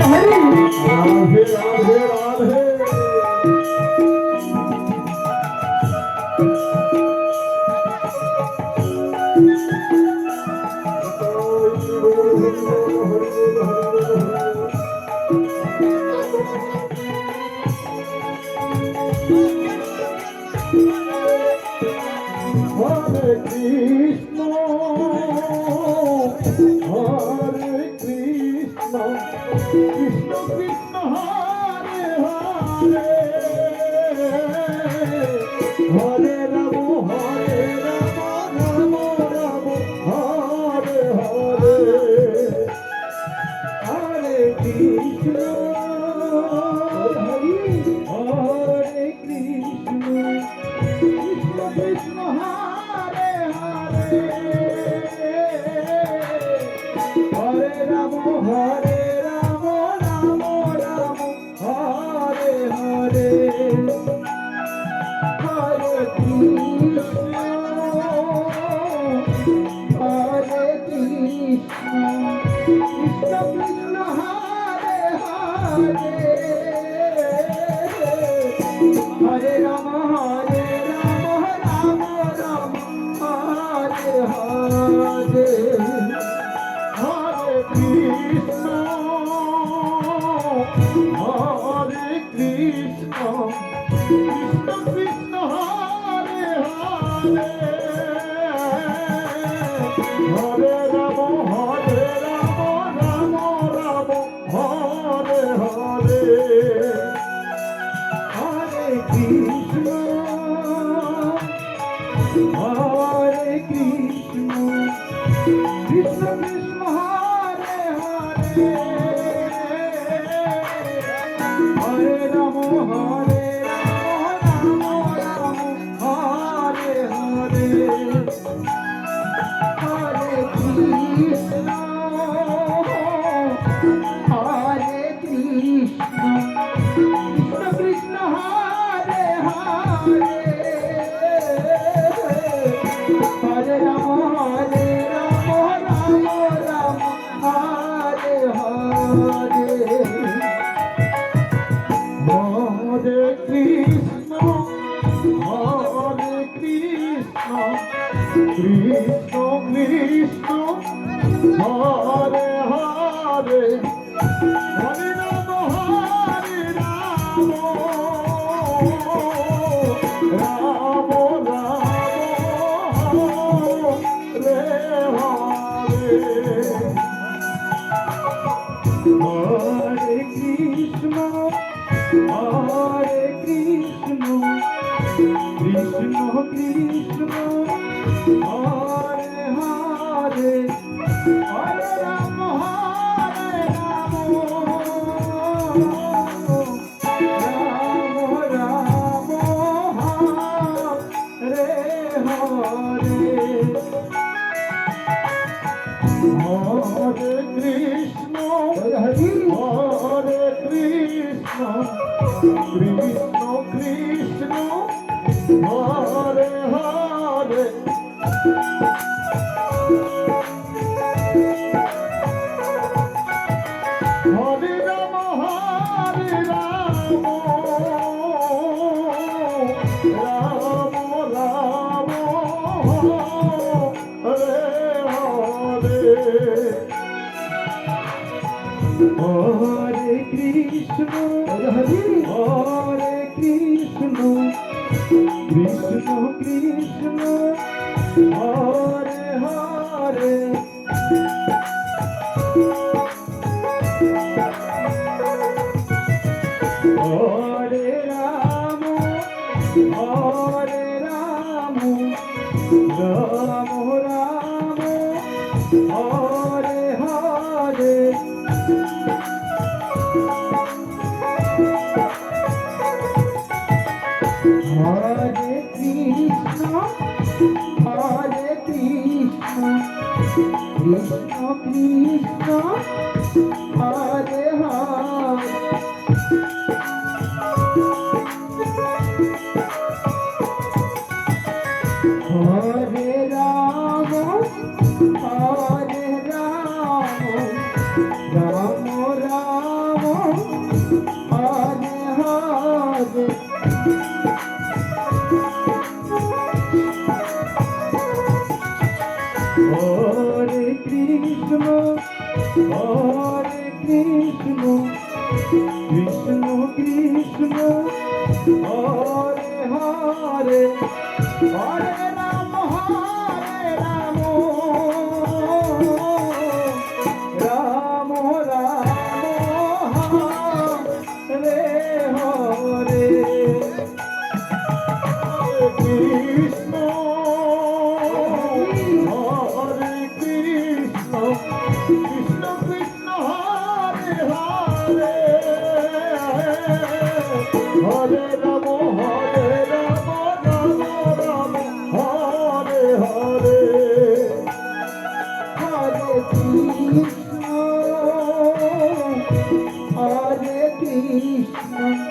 Radhe Radhe Radhe. Hare Krishna, Hare Krishna, Krishna Krishna, Hare Hare, Hare Rama, Hare Rama, Rama Rama, Hare Hare, Hare Krishna, Hare Krishna. Krishna Krishna Hare Hare Hare Rama Hare Rama Rama Rama Hare Hare Hare Krishna Hare Krishna Krishna Krishna Hare Hare Hare Rama Hare Hare Krishna, Hare Krishna, Krishna Krishna, Hare Hare, Hare Rama, Hare Rama, Rama Rama, Hare Hare, Hare Krishna. Hare Krishna, Krishna Krishna, Hare Hare, Hare Rama, Hare Rama, Rama Rama, Hare Hare, Hare Krishna, Hare Krishna, Krishna Krishna, Hare Hare. Hare Rama, Hare Rama, Rama Rama, Hare Hare. Hare Krishna, Hare Krishna, Krishna Krishna, Hare Hare, Hare Rama, Hare Rama, Rama Hare Krishna, Hare Krishna, Krishna Krishna, Hare Hare, Hare Rama, Hare Rama, Rama Rama, Hare Hare. Hare Krishna, Hare Krishna, Krishna Krishna, Hare Hare, Hare Rama, Hare Rama, Rama Rama, Hare Hare. Hare Krishna, Hare Krishna, Krishna Krishna, Hare Hare, Hare Rama, Hare Rama, Rama Rama, Hare Hare. Hare Krishna, Hare Krishna, Krishna Krishna, Hare Hare. Hare Rama, Hare Rama, Rama Rama, Hare Krishna Krishna Krishna Hare Hare Hare Ram Ram Ram Hare Hare Krishna Hare Krishna Krishna Krishna Hare Hare Hare Ram Ram Ram Hare Hare Hare Krishna Hare Krishna